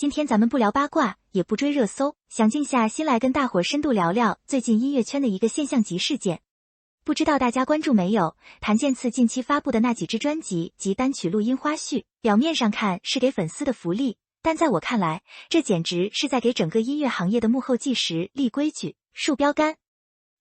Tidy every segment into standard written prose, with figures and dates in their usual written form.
今天咱们不聊八卦，也不追热搜，想静下心来跟大伙儿深度聊聊最近音乐圈的一个现象级事件。不知道大家关注没有，谭健次近期发布的那几支专辑及单曲录音花絮，表面上看是给粉丝的福利，但在我看来，这简直是在给整个音乐行业的幕后计时立规矩、树标杆。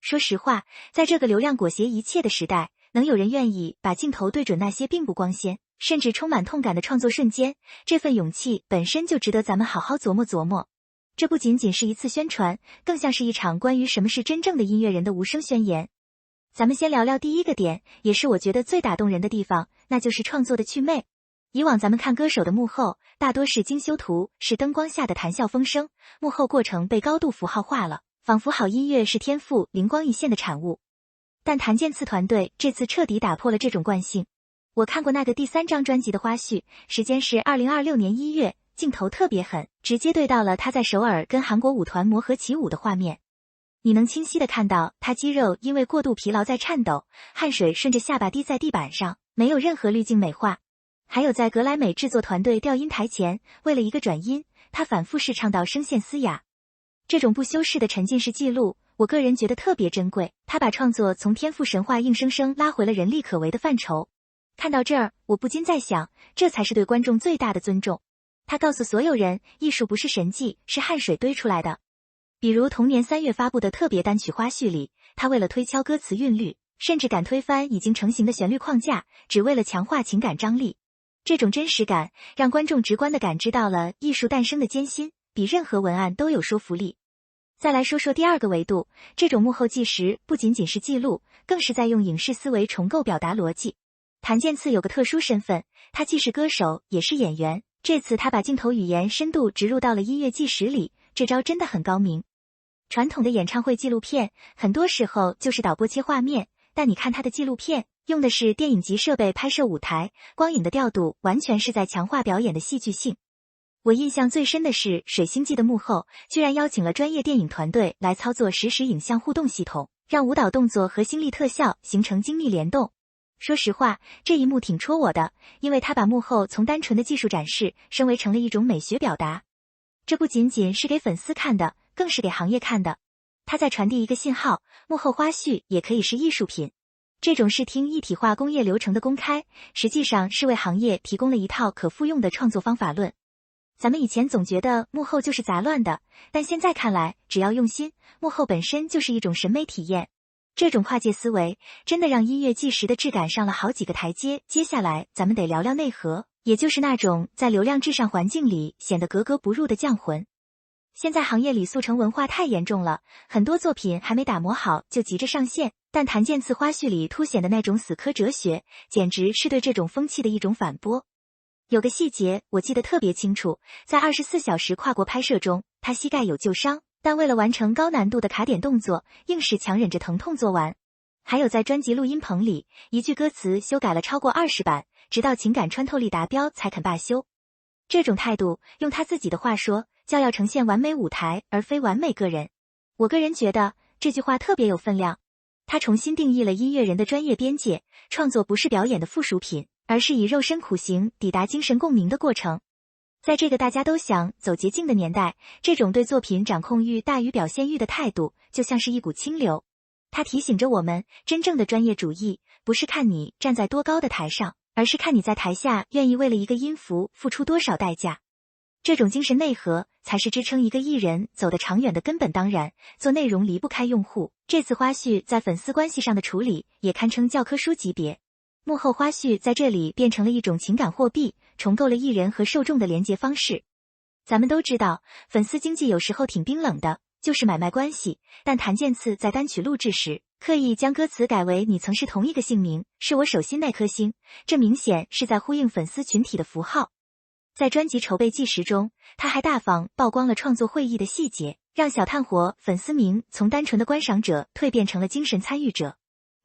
说实话，在这个流量裹挟一切的时代，能有人愿意把镜头对准那些并不光鲜，甚至充满痛感的创作瞬间，这份勇气本身就值得咱们好好琢磨琢磨。这不仅仅是一次宣传，更像是一场关于什么是真正的音乐人的无声宣言。咱们先聊聊第一个点，也是我觉得最打动人的地方，那就是创作的趣味。以往咱们看歌手的幕后，大多是精修图，是灯光下的谈笑风生，幕后过程被高度符号化了，仿佛好音乐是天赋灵光一现的产物。但谭健次团队这次彻底打破了这种惯性。我看过那个第3张专辑的花絮，时间是2026年1月，镜头特别狠，直接对到了他在首尔跟韩国舞团磨合起舞的画面。你能清晰地看到他肌肉因为过度疲劳在颤抖，汗水顺着下巴滴在地板上，没有任何滤镜美化。还有在格莱美制作团队调音台前，为了一个转音，他反复试唱到声线嘶哑。这种不修饰的沉浸式记录，我个人觉得特别珍贵，他把创作从天赋神话硬生生拉回了人力可为的范畴。看到这儿，我不禁在想，这才是对观众最大的尊重。他告诉所有人，艺术不是神迹，是汗水堆出来的。比如同年3月发布的特别单曲花絮里，他为了推敲歌词韵律，甚至敢推翻已经成型的旋律框架，只为了强化情感张力。这种真实感，让观众直观地感知到了艺术诞生的艰辛，比任何文案都有说服力。再来说说第二个维度，这种幕后纪实不仅仅是记录，更是在用影视思维重构表达逻辑。谭健次有个特殊身份，他既是歌手，也是演员。这次他把镜头语言深度植入到了音乐纪实里，这招真的很高明。传统的演唱会纪录片，很多时候就是导播切画面，但你看他的纪录片，用的是电影级设备拍摄舞台，光影的调度完全是在强化表演的戏剧性。我印象最深的是《水星记》的幕后，居然邀请了专业电影团队来操作实时影像互动系统，让舞蹈动作和心力特效形成精密联动。说实话，这一幕挺戳我的，因为他把幕后从单纯的技术展示升维成了一种美学表达。这不仅仅是给粉丝看的，更是给行业看的。他在传递一个信号，幕后花絮也可以是艺术品。这种视听一体化工业流程的公开，实际上是为行业提供了一套可复用的创作方法论。咱们以前总觉得幕后就是杂乱的，但现在看来，只要用心，幕后本身就是一种审美体验。这种跨界思维，真的让音乐纪实的质感上了好几个台阶。接下来咱们得聊聊内核，也就是那种在流量至上环境里显得格格不入的匠魂。现在行业里速成文化太严重了，很多作品还没打磨好就急着上线，但谭健次花絮里凸显的那种死磕哲学，简直是对这种风气的一种反驳。有个细节我记得特别清楚，在24小时跨国拍摄中，他膝盖有旧伤，但为了完成高难度的卡点动作，硬是强忍着疼痛做完。还有在专辑录音棚里，一句歌词修改了超过20版，直到情感穿透力达标才肯罢休。这种态度，用他自己的话说，叫要呈现完美舞台，而非完美个人。我个人觉得这句话特别有分量，他重新定义了音乐人的专业边界，创作不是表演的附属品，而是以肉身苦行抵达精神共鸣的过程。在这个大家都想走捷径的年代，这种对作品掌控欲大于表现欲的态度，就像是一股清流。它提醒着我们，真正的专业主义，不是看你站在多高的台上，而是看你在台下愿意为了一个音符付出多少代价。这种精神内核，才是支撑一个艺人走得长远的根本。当然，做内容离不开用户，这次花絮在粉丝关系上的处理，也堪称教科书级别。幕后花絮在这里变成了一种情感货币，重构了艺人和受众的连结方式。咱们都知道，粉丝经济有时候挺冰冷的，就是买卖关系，但谭健次在单曲录制时，刻意将歌词改为你曾是同一个姓名，是我手心那颗星，这明显是在呼应粉丝群体的符号。在专辑筹备纪实中，他还大方曝光了创作会议的细节，让小炭火粉丝名从单纯的观赏者蜕变成了精神参与者。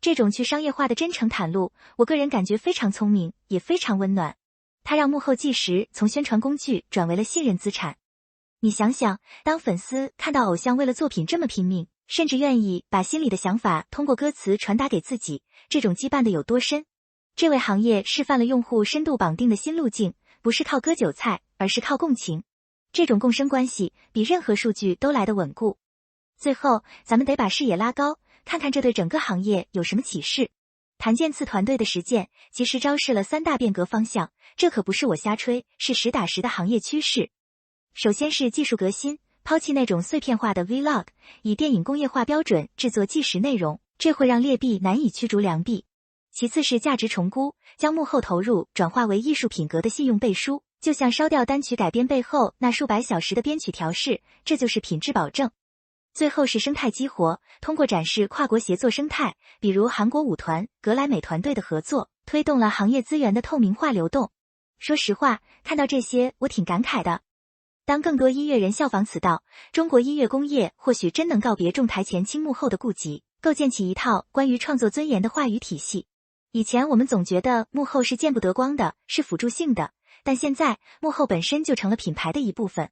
这种去商业化的真诚袒露，我个人感觉非常聪明，也非常温暖。它让幕后纪实从宣传工具转为了信任资产。你想想，当粉丝看到偶像为了作品这么拼命，甚至愿意把心里的想法通过歌词传达给自己，这种羁绊的有多深？这为行业示范了用户深度绑定的新路径，不是靠割韭菜，而是靠共情。这种共生关系比任何数据都来得稳固。最后，咱们得把视野拉高，看看这对整个行业有什么启示。谭健次团队的实践其实昭示了3大变革方向，这可不是我瞎吹，是实打实的行业趋势。首先是技术革新，抛弃那种碎片化的 Vlog， 以电影工业化标准制作纪实内容，这会让劣币难以驱逐良币。其次是价值重估，将幕后投入转化为艺术品格的信用背书，就像烧掉单曲改编背后那数百小时的编曲调试，这就是品质保证。最后是生态激活，通过展示跨国协作生态，比如韩国舞团、格莱美团队的合作，推动了行业资源的透明化流动。说实话，看到这些我挺感慨的。当更多音乐人效仿此道，中国音乐工业或许真能告别重台前轻幕后的顾忌，构建起一套关于创作尊严的话语体系。以前我们总觉得幕后是见不得光的，是辅助性的，但现在幕后本身就成了品牌的一部分。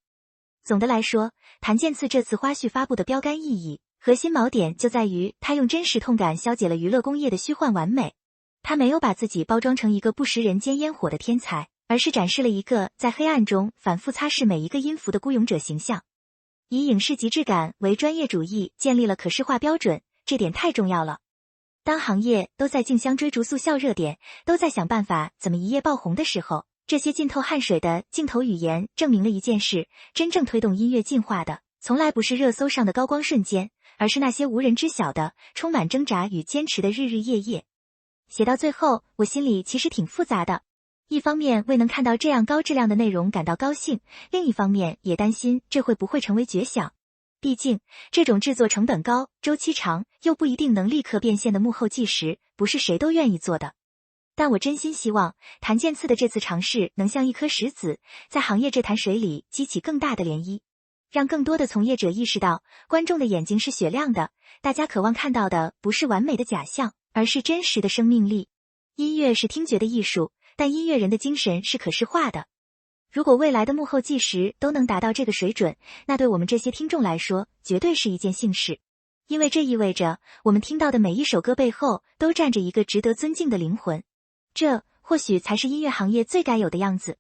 总的来说，谭健次这次花絮发布的标杆意义，核心锚点就在于他用真实痛感消解了娱乐工业的虚幻完美。他没有把自己包装成一个不食人间烟火的天才，而是展示了一个在黑暗中反复擦拭每一个音符的孤勇者形象。以影视极致感为专业主义，建立了可视化标准，这点太重要了。当行业都在竞相追逐速效热点，都在想办法怎么一夜爆红的时候，这些浸透汗水的镜头语言证明了一件事，真正推动音乐进化的，从来不是热搜上的高光瞬间，而是那些无人知晓的、充满挣扎与坚持的日日夜夜。写到最后，我心里其实挺复杂的。一方面为能看到这样高质量的内容感到高兴，另一方面也担心这会不会成为绝响。毕竟，这种制作成本高、周期长，又不一定能立刻变现的幕后纪实，不是谁都愿意做的。但我真心希望谭健次的这次尝试能像一颗石子，在行业这潭水里激起更大的涟漪，让更多的从业者意识到，观众的眼睛是雪亮的，大家渴望看到的不是完美的假象，而是真实的生命力。音乐是听觉的艺术，但音乐人的精神是可视化的。如果未来的幕后纪实都能达到这个水准，那对我们这些听众来说，绝对是一件幸事。因为这意味着，我们听到的每一首歌背后，都站着一个值得尊敬的灵魂。这或许才是音乐行业最该有的样子。